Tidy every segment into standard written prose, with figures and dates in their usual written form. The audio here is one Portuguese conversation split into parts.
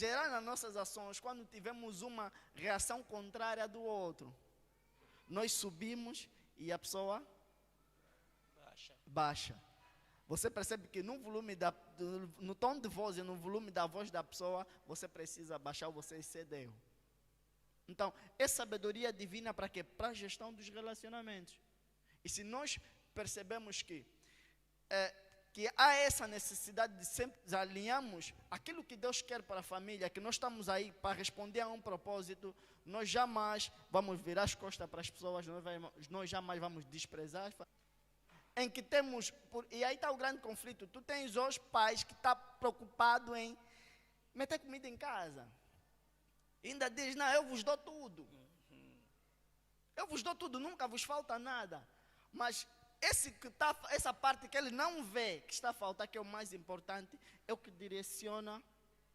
gerar nas nossas ações quando tivemos uma reação contrária do outro. Nós subimos e a pessoa baixa. Você percebe que no tom de voz e no volume da voz da pessoa, você precisa baixar, você excedeu. Então, é sabedoria divina para quê? Para a gestão dos relacionamentos. E se nós percebemos que há essa necessidade de sempre alinharmos aquilo que Deus quer para a família, que nós estamos aí para responder a um propósito, nós jamais vamos virar as costas para as pessoas, nós jamais vamos desprezar. Em que temos, e aí está o grande conflito, tu tens os pais que estão preocupados em meter comida em casa. Ainda diz, não, eu vos dou tudo. Eu vos dou tudo, nunca vos falta nada. Mas essa parte que ele não vê que está a faltar, que é o mais importante, é o que direciona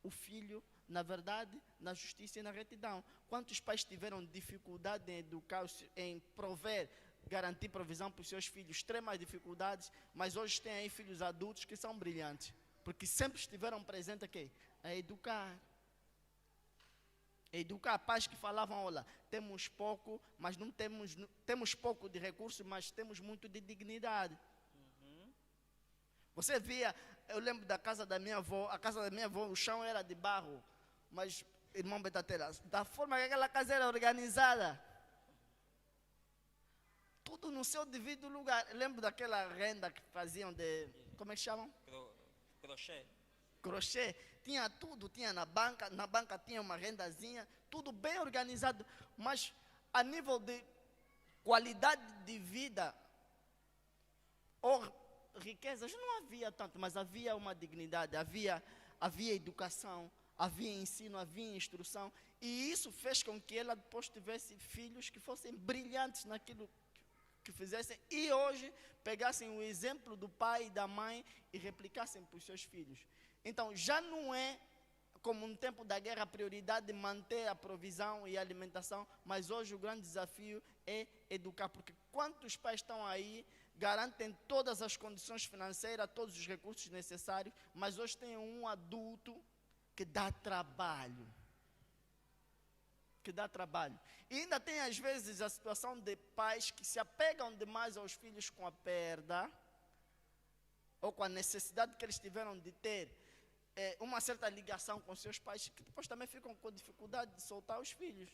o filho, na verdade, na justiça e na retidão. Quantos pais tiveram dificuldade em educar, em prover, garantir provisão para os seus filhos, extremas dificuldades, mas hoje tem aí filhos adultos que são brilhantes, porque sempre estiveram presentes aqui, a educar. Educar pais que falavam, olha, temos pouco, mas não temos pouco de recursos, mas temos muito de dignidade. Você via, eu lembro da casa da minha avó, a casa da minha avó, o chão era de barro, mas, irmão Betatela, da forma que aquela casa era organizada, tudo no seu devido lugar. Eu lembro daquela renda que faziam de, como é que chamam? Crochê. Tinha tudo, tinha na banca tinha uma rendazinha, tudo bem organizado, mas a nível de qualidade de vida ou riquezas não havia tanto, mas havia uma dignidade, havia educação, havia ensino, havia instrução, e isso fez com que ela depois tivesse filhos que fossem brilhantes naquilo que fizessem, e hoje pegassem o exemplo do pai e da mãe e replicassem para os seus filhos. Então, já não é, como no tempo da guerra, a prioridade de manter a provisão e a alimentação, mas hoje o grande desafio é educar, porque quantos pais estão aí, garantem todas as condições financeiras, todos os recursos necessários, mas hoje tem um adulto que dá trabalho. E ainda tem às vezes a situação de pais que se apegam demais aos filhos com a perda, ou com a necessidade que eles tiveram de ter uma certa ligação com seus pais, que depois também ficam com dificuldade de soltar os filhos.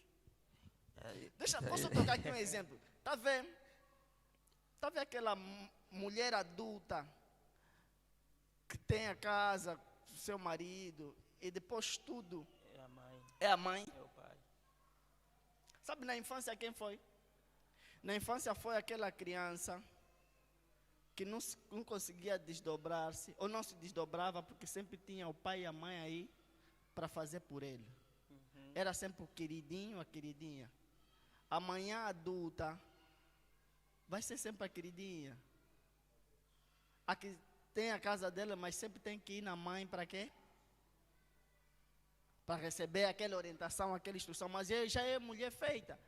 Posso tocar aqui um exemplo? Está vendo aquela mulher adulta que tem a casa, seu marido, e depois tudo é a mãe. É o pai. Sabe na infância quem foi? Na infância foi aquela criança que não conseguia desdobrar-se, ou não se desdobrava, porque sempre tinha o pai e a mãe aí para fazer por ele. Era sempre o queridinho, a queridinha. Amanhã adulta vai ser sempre a queridinha. A que tem a casa dela, mas sempre tem que ir na mãe para quê? Para receber aquela orientação, aquela instrução, mas ele já é mulher feita.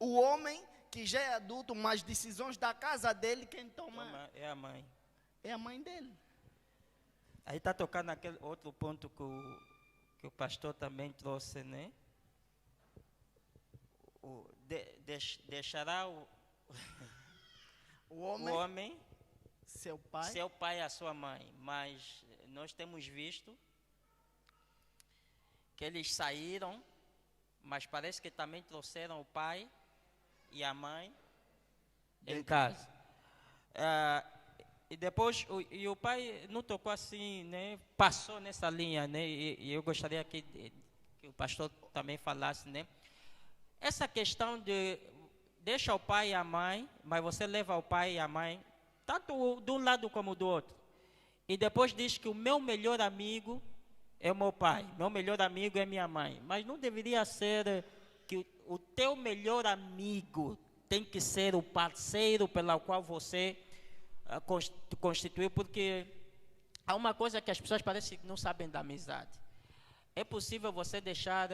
O homem que já é adulto, mas decisões da casa dele, quem toma é a mãe. É a mãe dele. Aí está tocando naquele outro ponto que o pastor também trouxe, né? Deixará o homem seu pai e a sua mãe, mas nós temos visto que eles saíram, mas parece que também trouxeram o pai e a mãe em casa. E depois o pai não tocou assim, né? Passou nessa linha, né? E eu gostaria que o pastor também falasse, né? Essa questão de deixa o pai e a mãe, mas você leva o pai e a mãe, tanto de um lado como do outro. E depois diz que o meu melhor amigo é o meu pai, meu melhor amigo é minha mãe. Mas não deveria ser que o teu melhor amigo tem que ser o parceiro pelo qual você constituiu, porque há uma coisa que as pessoas parecem que não sabem da amizade. É possível você deixar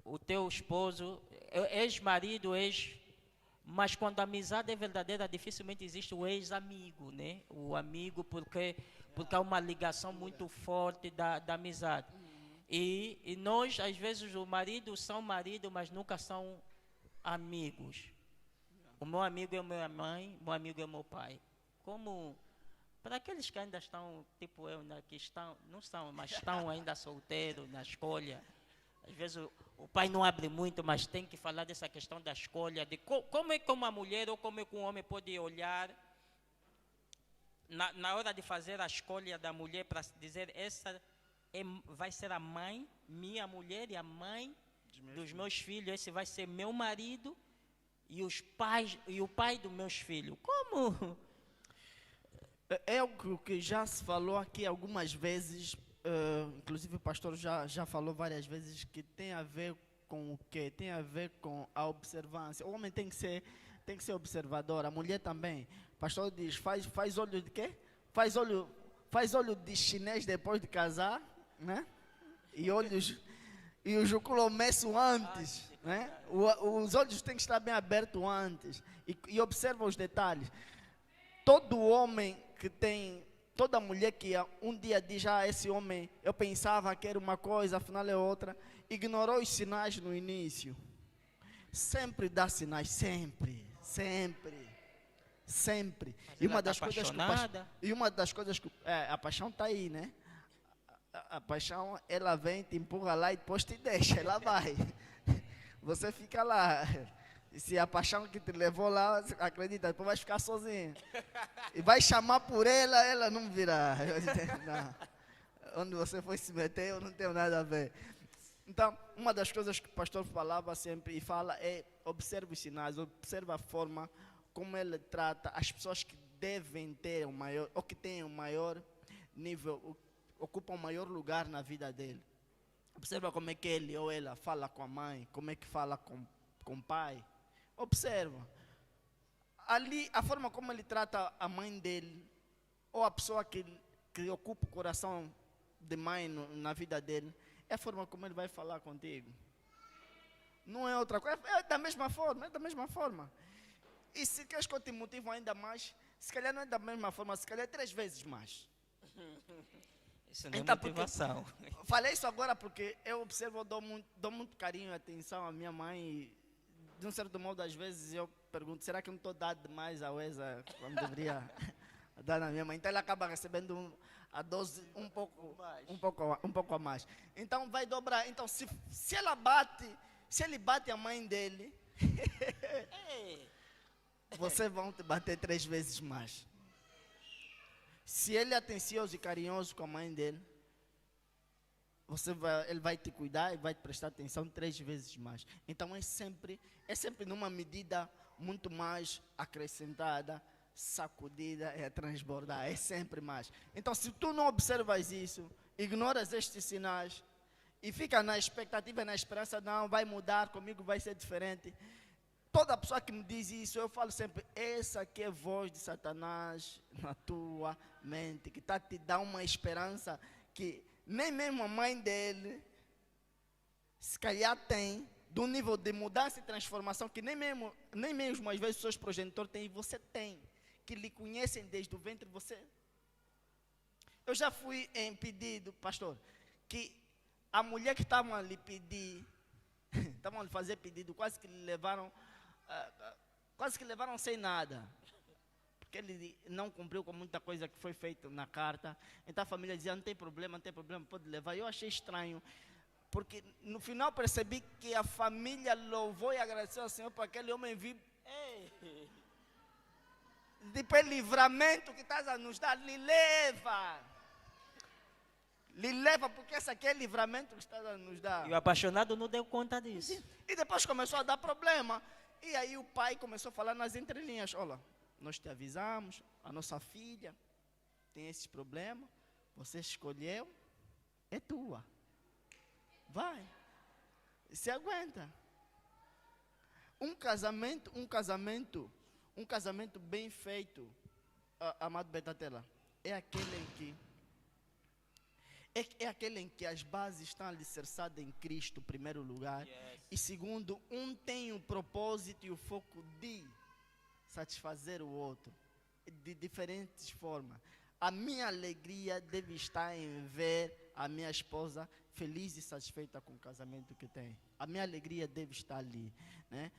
o teu esposo, ex-marido, mas quando a amizade é verdadeira, dificilmente existe o ex-amigo, né? O amigo, porque há uma ligação muito forte da amizade. E nós, às vezes, o marido são marido, mas nunca são amigos. O meu amigo é a minha mãe, o meu amigo é o meu pai. Como para aqueles que ainda estão, tipo eu, né, que estão, não são, mas estão ainda solteiros na escolha. Às vezes o pai não abre muito, mas tem que falar dessa questão da escolha, de como é que uma mulher ou como é que um homem pode olhar na hora de fazer a escolha da mulher para dizer essa vai ser a mãe, minha mulher e a mãe dos meus filhos, esse vai ser meu marido e os pais e o pai dos meus filhos. Como? É algo que já se falou aqui algumas vezes, inclusive o pastor já falou várias vezes, que tem a ver com o quê? Tem a ver com a observância. O homem tem que ser observador, a mulher também. O pastor diz, faz olho de quê? Faz olho de chinês depois de casar, né? E os começam antes, né? Os olhos têm que estar bem abertos antes e observa os detalhes. Todo homem que tem, toda mulher que um dia diz, esse homem, eu pensava que era uma coisa, afinal é outra, ignorou os sinais no início. Sempre dá sinais, sempre. E uma das coisas que a paixão está aí, né? A paixão, ela vem, te empurra lá e depois te deixa, ela vai. Você fica lá. E se a paixão que te levou lá, acredita, depois vai ficar sozinho. E vai chamar por ela não virá. Não. Onde você foi se meter, eu não tenho nada a ver. Então, uma das coisas que o pastor falava sempre e fala é: observe os sinais, observe a forma como ele trata as pessoas que devem ter o maior, ou que têm o maior nível, ocupam o maior lugar na vida dele. Observa como é que ele ou ela fala com a mãe, como é que fala com o pai. Observa. Ali, a forma como ele trata a mãe dele, ou a pessoa que ocupa o coração de mãe na vida dele, é a forma como ele vai falar contigo. Não é outra coisa, é da mesma forma. E se queres que eu te motive ainda mais, se calhar não é da mesma forma, se calhar é 3 vezes mais. Isso não é motivação. Falei isso agora porque eu observo, eu dou muito carinho e atenção à minha mãe. E, de um certo modo, às vezes eu pergunto, será que eu não estou dando demais a Wesa quando deveria dar na minha mãe? Então ela acaba recebendo a dose um pouco a mais. Então vai dobrar. Então se ele bate a mãe dele, vocês vão te bater 3 vezes mais. Se ele é atencioso e carinhoso com a mãe dele, ele vai te cuidar e vai te prestar atenção 3 vezes mais. Então é sempre numa medida muito mais acrescentada, sacudida e a transbordar. É sempre mais. Então se tu não observas isso, ignoras estes sinais e fica na expectativa, na esperança, não, vai mudar, comigo vai ser diferente. Toda pessoa que me diz isso, eu falo sempre, essa aqui é a voz de Satanás na tua mente, que está te dando uma esperança que nem mesmo a mãe dele, se calhar tem, de um nível de mudança e transformação, que nem mesmo às vezes os seus progenitores têm, e você tem, que lhe conhecem desde o ventre, você. Eu já fui em pedido, pastor, que a mulher que estavam a lhe pedir, estavam a lhe fazer pedido, quase que lhe levaram sem nada, porque ele não cumpriu com muita coisa que foi feita na carta. Então a família dizia, não tem problema, pode levar. Eu achei estranho, porque no final percebi que a família louvou e agradeceu ao Senhor por aquele homem vir. Depois livramento que estás a nos dar, lhe leva, porque esse aqui é livramento que estás a nos dar. E o apaixonado não deu conta disso. E depois começou a dar problema. E aí o pai começou a falar nas entrelinhas, olha, nós te avisamos, a nossa filha tem esse problema, você escolheu, é tua. Vai, se aguenta. Um casamento bem feito, amado Betatela, é aquele em que as bases estão alicerçadas em Cristo, em primeiro lugar. Yes. E segundo, um tem o propósito e o foco de satisfazer o outro, de diferentes formas. A minha alegria deve estar em ver a minha esposa feliz e satisfeita com o casamento que tem. A minha alegria deve estar ali, né?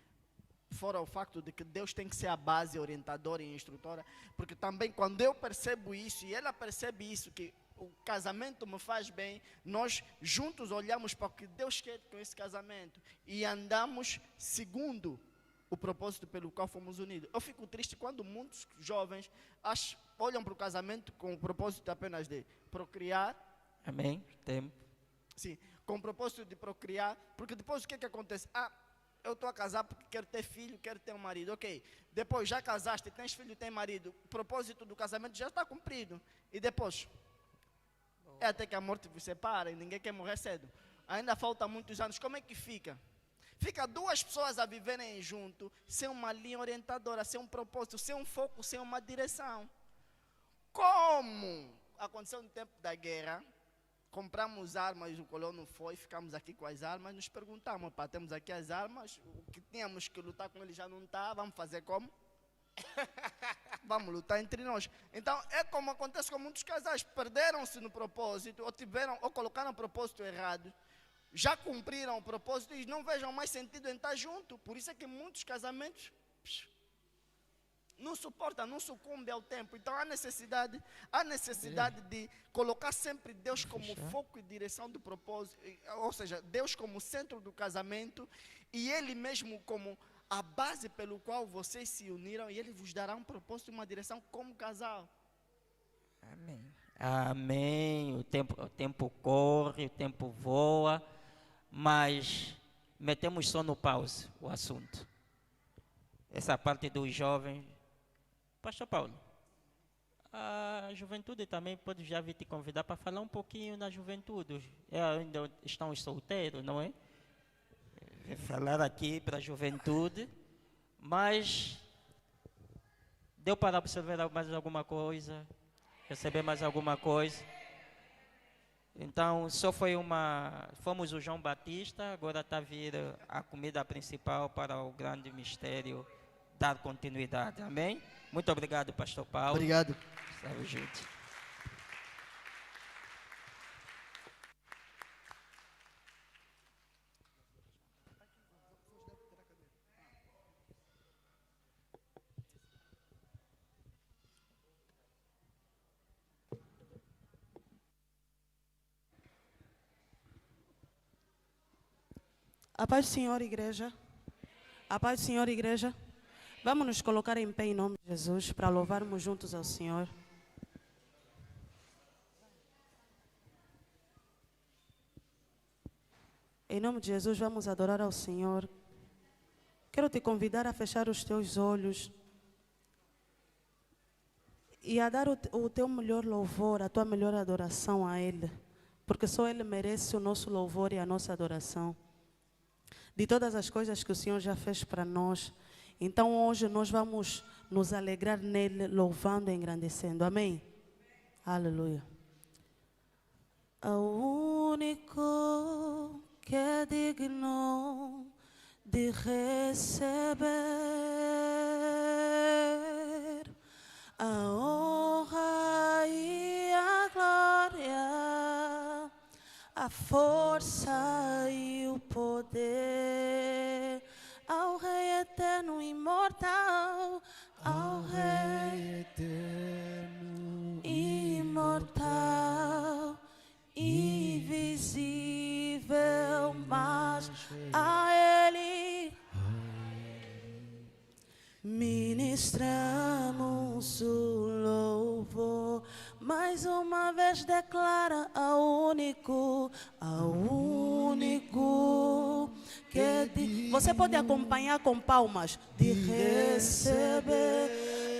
Fora o facto de que Deus tem que ser a base, orientadora e instrutora, porque também quando eu percebo isso e ela percebe isso, que o casamento me faz bem, nós juntos olhamos para o que Deus quer com esse casamento e andamos segundo o propósito pelo qual fomos unidos. Eu fico triste quando muitos jovens olham para o casamento com o propósito apenas de procriar. Amém? Tempo. Sim, com o propósito de procriar, porque depois o que acontece? Eu estou a casar porque quero ter filho, quero ter um marido. Ok, depois já casaste, tens filho, tem marido. O propósito do casamento já está cumprido. E depois? É até que a morte vos separa e ninguém quer morrer cedo. Ainda falta muitos anos. Como é que fica? Fica duas pessoas a viverem junto, sem uma linha orientadora, sem um propósito, sem um foco, sem uma direção. Como aconteceu no tempo da guerra, compramos armas, o colono foi, ficamos aqui com as armas, nos perguntamos, temos aqui as armas, o que tínhamos que lutar com ele já não está, vamos fazer como? Vamos lutar entre nós. Então, é como acontece com muitos casais, perderam-se no propósito, ou colocaram o propósito errado, já cumpriram o propósito e não vejam mais sentido em estar junto. Por isso é que muitos casamentos não suportam, não sucumbem ao tempo. Então há necessidade de colocar sempre Deus como foco e direção do propósito, ou seja, Deus como centro do casamento e Ele mesmo como a base pelo qual vocês se uniram, e Ele vos dará um propósito e uma direção como casal. Amém. Amém. O tempo corre, o tempo voa, mas metemos só no pause o assunto. Essa parte dos jovens. Pastor Paulo, a juventude também pode já vir te convidar para falar um pouquinho da juventude. Ainda estão solteiros, não é? Falar aqui para a juventude, mas deu para observar mais alguma coisa, receber mais alguma coisa. Então, fomos o João Batista, agora está a vir a comida principal para o grande mistério, dar continuidade. Amém? Muito obrigado, pastor Paulo. Obrigado. Salve, gente. A paz do Senhor, igreja. A paz do Senhor, igreja. Vamos nos colocar em pé em nome de Jesus para louvarmos juntos ao Senhor. Em nome de Jesus, vamos adorar ao Senhor. Quero te convidar a fechar os teus olhos e a dar o teu melhor louvor, a tua melhor adoração a Ele, porque só Ele merece o nosso louvor e a nossa adoração. De todas as coisas que o Senhor já fez para nós. Então hoje nós vamos nos alegrar nele, louvando e engrandecendo. Amém? Aleluia. O único que é digno de receber a honra e a glória, a força e o poder, ao Rei eterno e imortal, ao Rei eterno e imortal, invisível, mas a Ele ministramos o louvor. Mais uma vez declara ao único que você pode acompanhar com palmas, de receber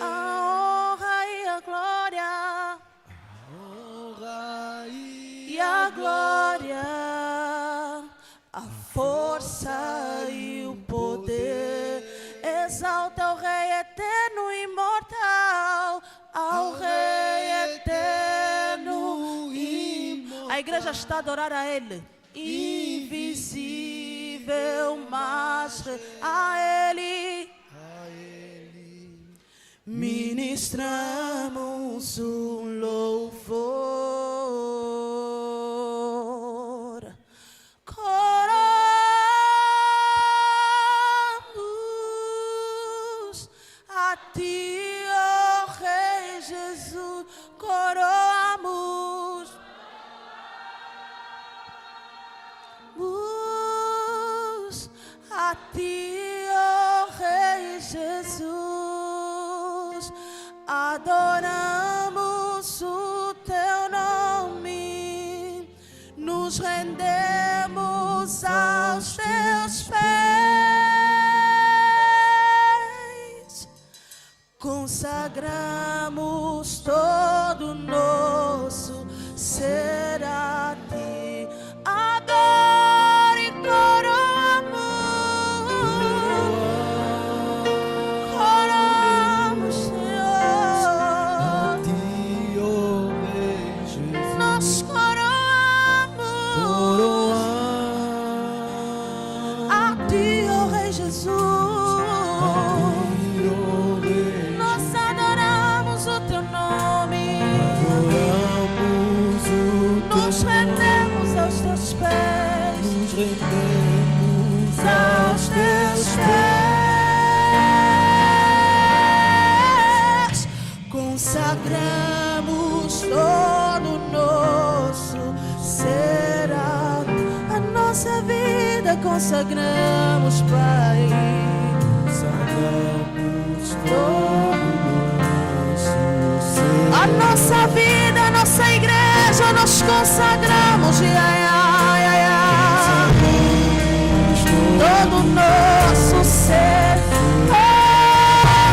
a honra e a glória, e a glória, a força e o poder. Exalta o Rei eterno e imortal, ao Rei eterno e imortal. A igreja está a adorar a Ele. Invisível, mas a Ele ministramos um louvor. adoramos o teu nome, nos rendemos aos teus pés, consagramos todo o nosso ser a ti. Adoro e coroamos, Senhor. Nós coroamos a ti, ó Rei Jesus. Nós adoramos o teu nome, nos rendemos aos teus pés, aos teus pés, consagramos todo o nosso ser a nossa vida, consagramos, Pai, consagramos todo o nosso ser, a nossa vida, a nossa igreja, nós consagramos, todo o nosso ser,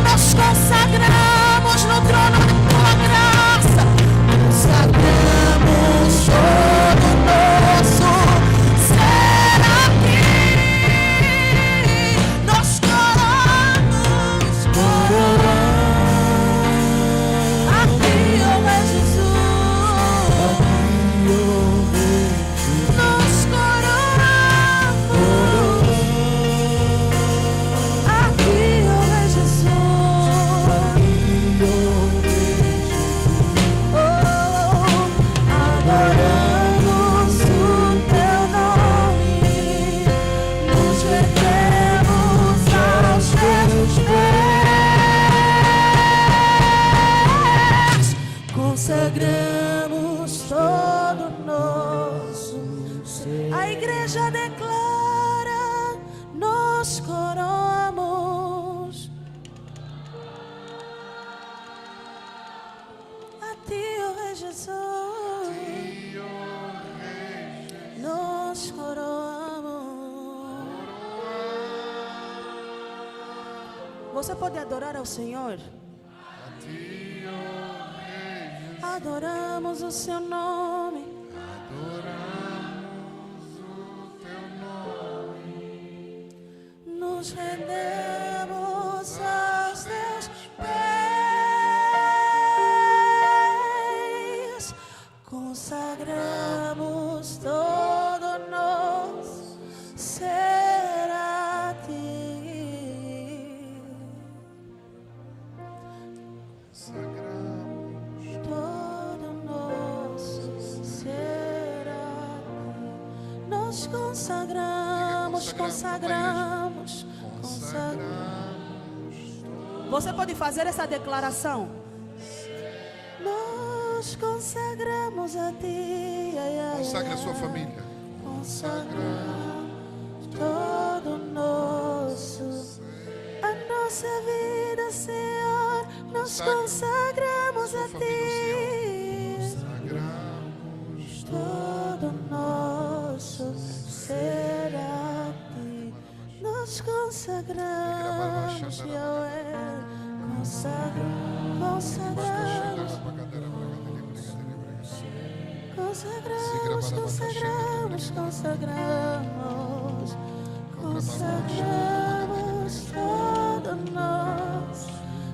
nós consagramos no trono da tua graça, consagramos todo o nosso ser aqui, nós coroamos aqui, ó Rei Jesus, nós coroamos aqui, ó Rei Jesus, adoramos o teu nome, nos rendemos aos teus pés, consagramos todo o nosso ser. A igreja declara: nós coroamos a ti, ó Rei Jesus. Nós coroamos. Você pode adorar ao Senhor? Adoramos o seu nome. Nos rendemos aos teus pés, consagramos todo o nosso ser a ti. Todo o nosso ser a ti. Nós consagramos, consagramos. Você pode fazer essa declaração? Nós consagramos a ti. Consagre a sua família. Consagramos todo o nosso, a nossa vida, Senhor. Nós consagramos a ti. Todo o nosso ser a ti. Nós consagramos, Yahweh. Consagramos, consagramos, consagramos, consagramos, consagramos todo nosso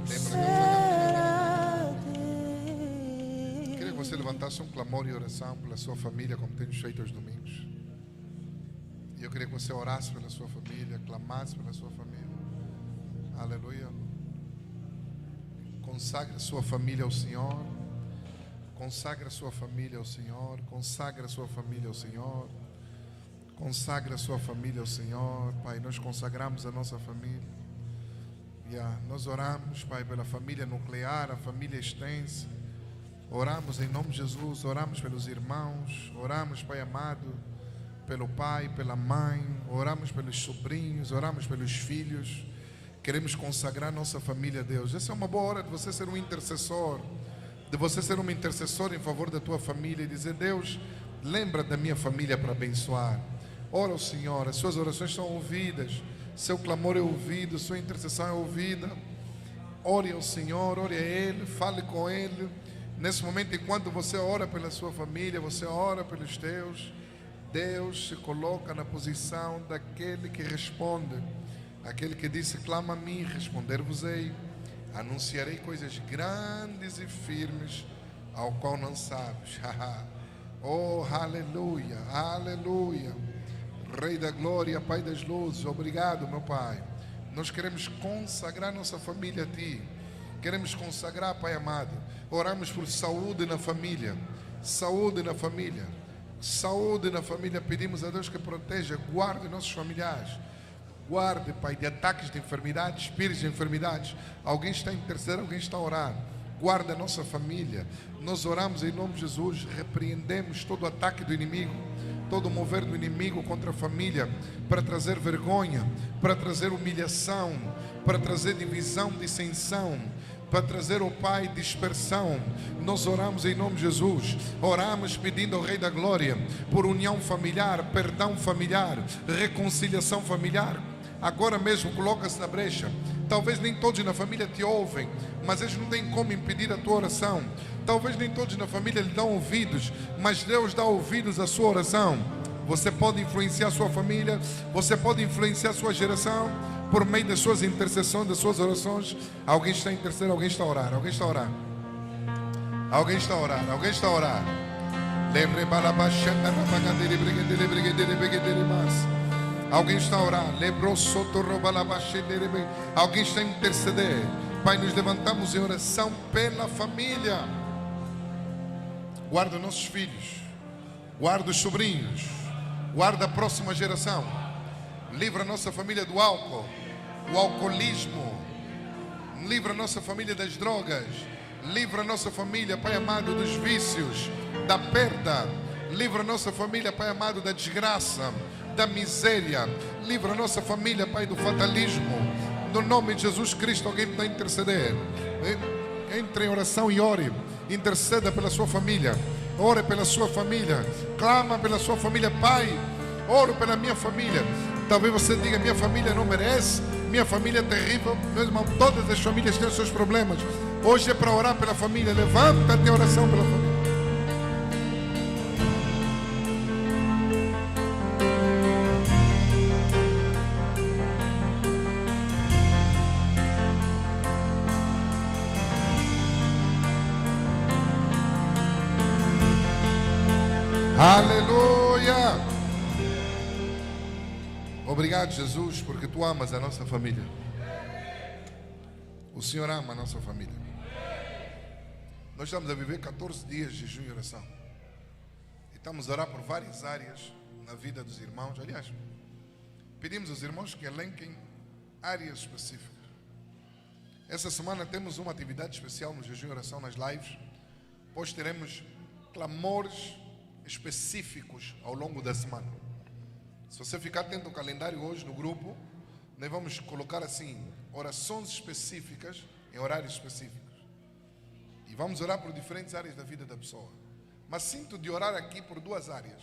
ser a ti. Queria que você levantasse um clamor e oração pela sua família, como temos feito aos domingos. E eu queria que você orasse pela sua família, clamasse pela sua família. Aleluia. Consagre a sua família ao Senhor. Consagra a sua família ao Senhor. Consagra a sua família ao Senhor. Consagra a sua família ao Senhor. Pai, nós consagramos a nossa família. Nós oramos, Pai, pela família nuclear, a família extensa. Oramos em nome de Jesus. Oramos pelos irmãos. Oramos, Pai amado, pelo pai, pela mãe. Oramos pelos sobrinhos. Oramos pelos filhos. Queremos consagrar nossa família a Deus. Essa é uma boa hora de você ser um intercessor, de você ser uma intercessora em favor da tua família e dizer: Deus, lembra da minha família para abençoar. Ora ao Senhor, as suas orações são ouvidas, seu clamor é ouvido, sua intercessão é ouvida. Ore ao Senhor, ore a Ele, fale com Ele. Nesse momento, enquanto você ora pela sua família, você ora pelos teus, Deus se coloca na posição daquele que responde, aquele que disse: clama a mim, responder-vos-ei, anunciarei coisas grandes e firmes ao qual não sabes. Oh, aleluia, aleluia. Rei da glória, Pai das luzes, obrigado, meu Pai. Nós queremos consagrar nossa família a Ti. Queremos consagrar, Pai amado. Oramos por saúde na família. Saúde na família. Saúde na família. Pedimos a Deus que proteja, guarde nossos familiares. Guarde, Pai, de ataques de enfermidades, espíritos de enfermidades. Alguém está a interceder, alguém está a orar. Guarda a nossa família. Nós oramos em nome de Jesus. Repreendemos todo ataque do inimigo, todo o mover do inimigo contra a família, para trazer vergonha, para trazer humilhação, para trazer divisão, dissensão, para trazer, oh Pai, dispersão. Nós oramos em nome de Jesus. Oramos pedindo ao Rei da Glória por união familiar, perdão familiar, reconciliação familiar. Agora mesmo coloca-se na brecha. Talvez nem todos na família te ouvem, mas eles não têm como impedir a tua oração. Talvez nem todos na família lhe dão ouvidos, mas Deus dá ouvidos à sua oração. Você pode influenciar a sua família, você pode influenciar a sua geração por meio das suas intercessões, das suas orações. Alguém está a interceder, alguém está a orar, alguém está a orar. Alguém está a orar, alguém está a orar. Alguém está a orar. Alguém está a interceder. Pai, nos levantamos em oração pela família. Guarda nossos filhos, guarda os sobrinhos, guarda a próxima geração. Livra a nossa família do álcool, o alcoolismo. Livra a nossa família das drogas. Livra a nossa família, Pai amado, dos vícios, da perda. Livra a nossa família, Pai amado, da desgraça, da miséria. Livra a nossa família, Pai, do fatalismo. No nome de Jesus Cristo, alguém está a interceder. Entre em oração e ore. Interceda pela sua família. Ore pela sua família. Clama pela sua família. Pai, oro pela minha família. Talvez você diga: minha família não merece, minha família é terrível. Meu irmão, todas as famílias têm os seus problemas. Hoje é para orar pela família. Levanta-te em oração pela família. Aleluia! Obrigado, Jesus, porque Tu amas a nossa família. O Senhor ama a nossa família. Nós estamos a viver 14 dias de jejum e oração. E estamos a orar por várias áreas na vida dos irmãos. Aliás, pedimos aos irmãos que elenquem áreas específicas. Essa semana temos uma atividade especial no jejum e oração, nas lives. Depois teremos clamores específicos ao longo da semana. Se você ficar atento ao calendário hoje no grupo, nós vamos colocar assim, orações específicas em horários específicos. E vamos orar por diferentes áreas da vida da pessoa. Mas sinto de orar aqui por duas áreas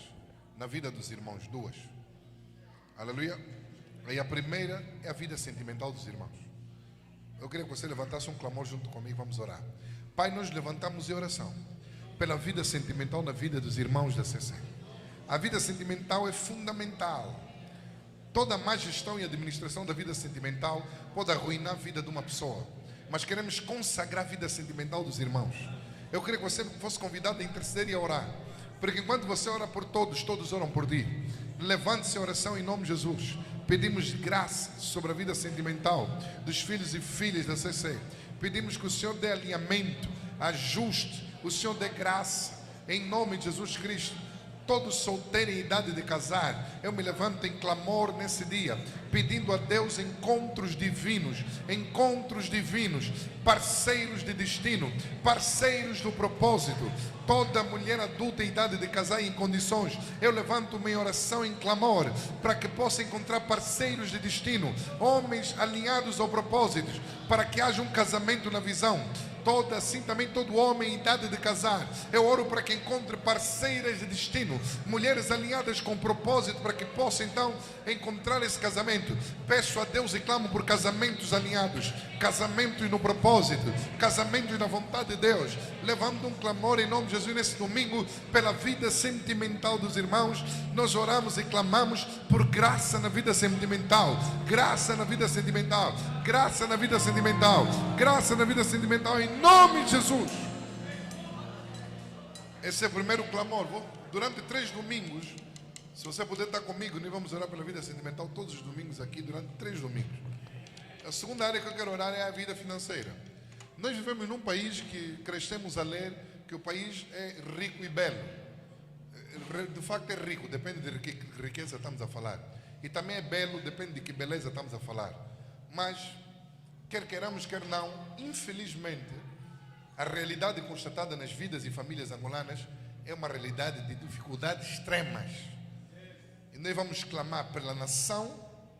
na vida dos irmãos, duas. Aleluia. E a primeira é a vida sentimental dos irmãos. Eu queria que você levantasse um clamor junto comigo, vamos orar. Pai, nós levantamos em oração pela vida sentimental na vida dos irmãos da CC. A vida sentimental é fundamental. Toda má gestão e administração da vida sentimental pode arruinar a vida de uma pessoa. Mas queremos consagrar a vida sentimental dos irmãos. Eu queria que você fosse convidado a interceder e a orar. Porque enquanto você ora por todos, todos oram por ti. Levante-se em oração em nome de Jesus. Pedimos graça sobre a vida sentimental dos filhos e filhas da CC. Pedimos que o Senhor dê alinhamento, ajuste, o Senhor dê graça, em nome de Jesus Cristo. Todos solteiros em idade de casar, eu me levanto em clamor nesse dia, pedindo a Deus encontros divinos, parceiros de destino, parceiros do propósito, Toda mulher adulta em idade de casar em condições, eu levanto-me em oração, em clamor, para que possa encontrar parceiros de destino, homens alinhados ao propósito, para que haja um casamento na visão. Assim também todo homem em idade de casar, eu oro para que encontre parceiras de destino, mulheres alinhadas com propósito, para que possa então encontrar esse casamento. Peço a Deus e clamo por casamentos alinhados, casamentos no propósito, casamentos na vontade de Deus, levando um clamor em nome de Jesus nesse domingo pela vida sentimental dos irmãos. Nós oramos e clamamos por graça na vida sentimental, graça na vida sentimental, graça na vida sentimental, graça na vida sentimental, em nome de Jesus. Esse é o primeiro clamor. Durante 3 domingos, se você puder estar comigo, nós vamos orar pela vida sentimental todos os domingos aqui, durante 3 domingos. A segunda área que eu quero orar é a vida financeira. Nós vivemos num país que crescemos a ler que o país é rico e belo. De facto é rico, depende de que riqueza estamos a falar. E também é belo, depende de que beleza estamos a falar. Mas, quer queiramos, quer não, infelizmente, a realidade constatada nas vidas e famílias angolanas é uma realidade de dificuldades extremas. E nós vamos clamar pela nação,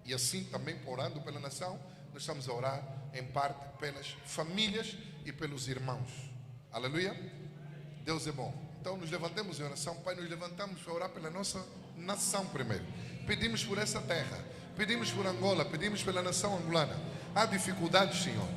e assim também orando pela nação, nós estamos a orar em parte pelas famílias e pelos irmãos. Aleluia? Deus é bom. Então nos levantemos em oração. Pai, nos levantamos para orar pela nossa nação primeiro. Pedimos por essa terra, pedimos por Angola, pedimos pela nação angolana. Há dificuldades, Senhor.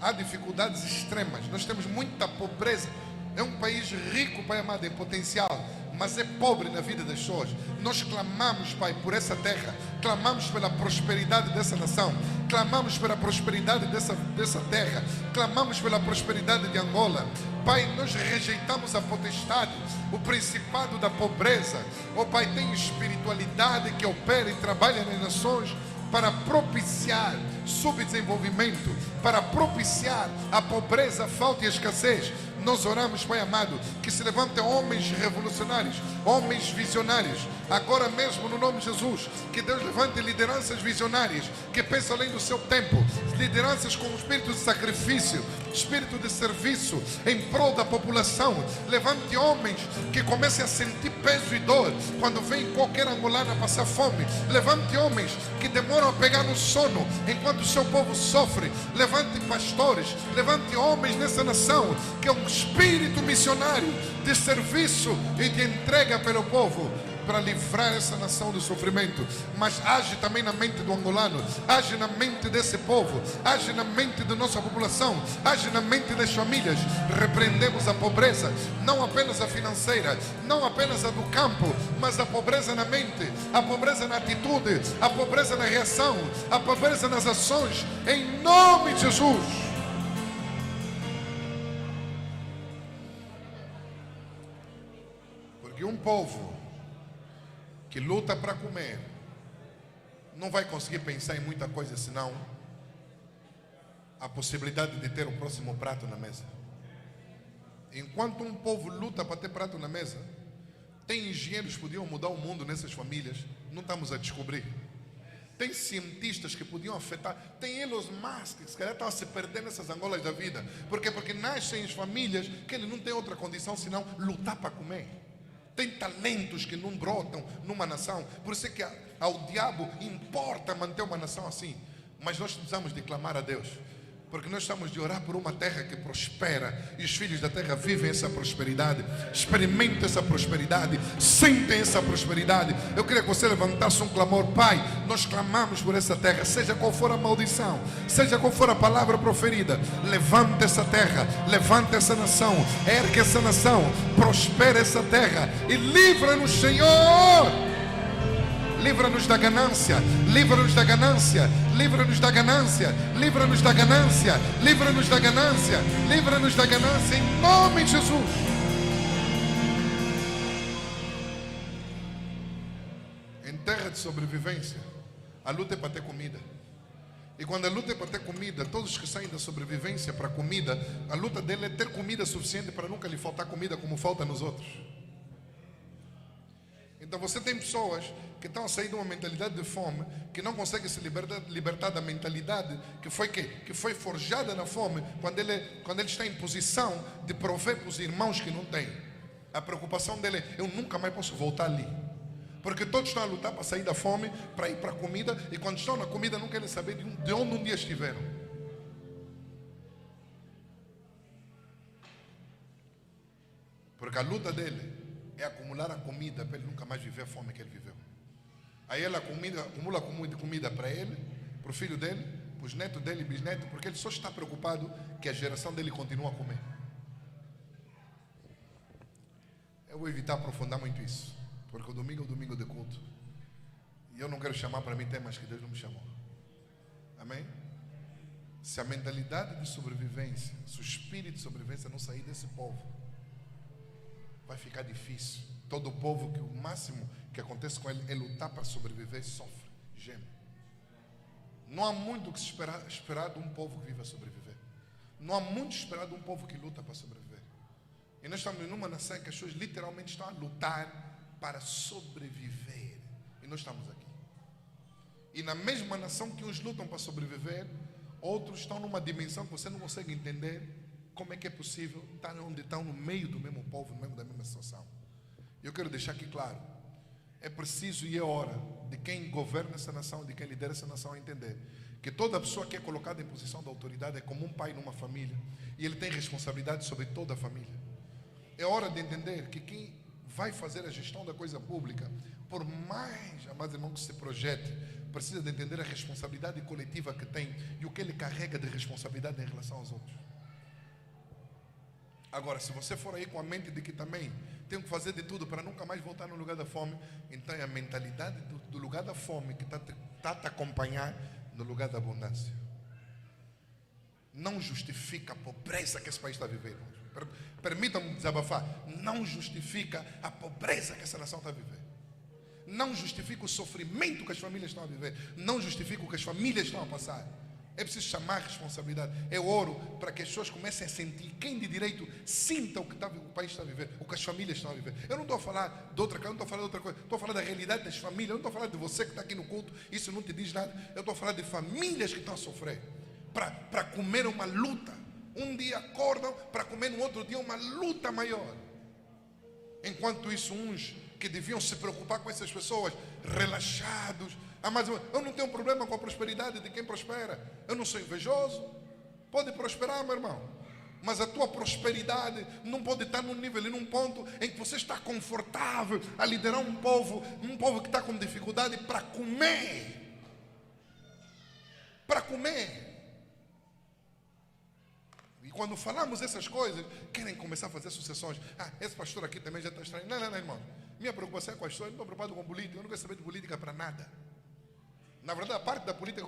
Há dificuldades extremas. Nós temos muita pobreza. É um país rico, Pai amado, em potencial, mas é pobre na vida das pessoas. Nós clamamos, Pai, por essa terra, clamamos pela prosperidade dessa nação, clamamos pela prosperidade dessa terra, clamamos pela prosperidade de Angola. Pai, nós rejeitamos a potestade, o principado da pobreza. Oh Pai, tem espiritualidade que opera e trabalha nas nações para propiciar subdesenvolvimento, para propiciar a pobreza, a falta e a escassez. Nós oramos, Pai amado, que se levantem homens revolucionários, homens visionários, agora mesmo no nome de Jesus. Que Deus levante lideranças visionárias, que pensam além do seu tempo, lideranças com espírito de sacrifício, espírito de serviço em prol da população. Levante homens que comecem a sentir peso e dor quando vem qualquer angolano a passar fome. Levante homens que demoram a pegar no sono enquanto o seu povo sofre. Levante pastores, levante homens nessa nação que é um espírito missionário de serviço e de entrega pelo povo, para livrar essa nação do sofrimento. Mas age também na mente do angolano, age na mente desse povo, age na mente da nossa população, age na mente das famílias. Repreendemos a pobreza, não apenas a financeira, não apenas a do campo, mas a pobreza na mente, a pobreza na atitude, a pobreza na reação, a pobreza nas ações, em nome de Jesus. Porque um povo que luta para comer não vai conseguir pensar em muita coisa senão a possibilidade de ter o próximo prato na mesa. Enquanto um povo luta para ter prato na mesa, tem engenheiros que podiam mudar o mundo nessas famílias, não estamos a descobrir. Tem cientistas que podiam afetar. Tem Elon Musk que se calhar estão a se perder nessas Angolas da vida. Por quê? Porque nascem as famílias que ele não tem outra condição senão lutar para comer. Tem talentos que não brotam numa nação. Por isso é que ao diabo importa manter uma nação assim. Mas nós precisamos de clamar a Deus, porque nós estamos de orar por uma terra que prospera, e os filhos da terra vivem essa prosperidade, experimentam essa prosperidade, sentem essa prosperidade. Eu queria que você levantasse um clamor. Pai, nós clamamos por essa terra, seja qual for a maldição, seja qual for a palavra proferida. Levanta essa terra, levanta essa nação, ergue essa nação, prospera essa terra e livra-nos, Senhor. Livra-nos da ganância, livra-nos da ganância, livra-nos da ganância, livra-nos da ganância, livra-nos da ganância, livra-nos da ganância, em nome de Jesus. Em terra de sobrevivência, a luta é para ter comida. E quando a luta é para ter comida, todos que saem da sobrevivência para a comida, a luta dele é ter comida suficiente para nunca lhe faltar comida como falta nos outros. Então você tem pessoas que estão a sair de uma mentalidade de fome, que não conseguem se libertar da mentalidade que foi forjada na fome, quando ele está em posição de prover para os irmãos que não têm. A preocupação dele é: eu nunca mais posso voltar ali. Porque todos estão a lutar para sair da fome, para ir para a comida, e quando estão na comida não querem saber de onde um dia estiveram. Porque a luta dele é acumular a comida para ele nunca mais viver a fome que ele viveu. Aí ele acumula comida para ele, para o filho dele, para os netos dele e bisnetos, porque ele só está preocupado que a geração dele continue a comer. Eu vou evitar aprofundar muito isso, porque o domingo é o domingo de culto. E eu não quero chamar para mim temas que Deus não me chamou. Amém? Se a mentalidade de sobrevivência, se o espírito de sobrevivência não sair desse povo, vai ficar difícil. Todo povo que o máximo que acontece com ele é lutar para sobreviver, sofre, geme. Não há muito o que se esperar de um povo que vive a sobreviver. Não há muito esperar de um povo que luta para sobreviver. E nós estamos numa nação que as pessoas literalmente estão a lutar para sobreviver. E nós estamos aqui. E na mesma nação que uns lutam para sobreviver, outros estão numa dimensão que você não consegue entender como é que é possível estar onde estão, no meio do mesmo povo, no meio da mesma situação. Eu quero deixar aqui claro, é preciso e é hora de quem governa essa nação, de quem lidera essa nação, entender que toda pessoa que é colocada em posição de autoridade é como um pai numa família, e ele tem responsabilidade sobre toda a família. É hora de entender que quem vai fazer a gestão da coisa pública, por mais, amados irmãos, que se projete, precisa de entender a responsabilidade coletiva que tem e o que ele carrega de responsabilidade em relação aos outros. Agora, se você for aí com a mente de que também tenho que fazer de tudo para nunca mais voltar no lugar da fome, então é a mentalidade do lugar da fome que está a te acompanhar no lugar da abundância. Não justifica a pobreza que esse país está vivendo. Permitam-me desabafar. Não justifica a pobreza que essa nação está vivendo. Não justifica o sofrimento que as famílias estão a viver. Não justifica o que as famílias estão a passar. É preciso chamar a responsabilidade. Eu oro para que as pessoas comecem a sentir, quem de direito sinta o que o país está a viver, o que as famílias estão a viver. Eu não estou a falar de outra coisa, não estou a falar de outra coisa. Estou a falar da realidade das famílias. Eu não estou a falar de você que está aqui no culto. Isso não te diz nada. Eu estou a falar de famílias que estão a sofrer. Para comer uma luta. Um dia acordam para comer no outro dia uma luta maior. Enquanto isso, uns que deviam se preocupar com essas pessoas, relaxados. Mas eu não tenho problema com a prosperidade de quem prospera. Eu não sou invejoso. Pode prosperar, meu irmão. Mas a tua prosperidade não pode estar num nível e num ponto em que você está confortável a liderar um povo que está com dificuldade para comer. Para comer. E quando falamos essas coisas, querem começar a fazer sucessões. Esse pastor aqui também já está estranho. Não, irmão. Minha preocupação é com as pessoas. Eu não estou preocupado com política. Eu não quero saber de política para nada. Na verdade, a parte da política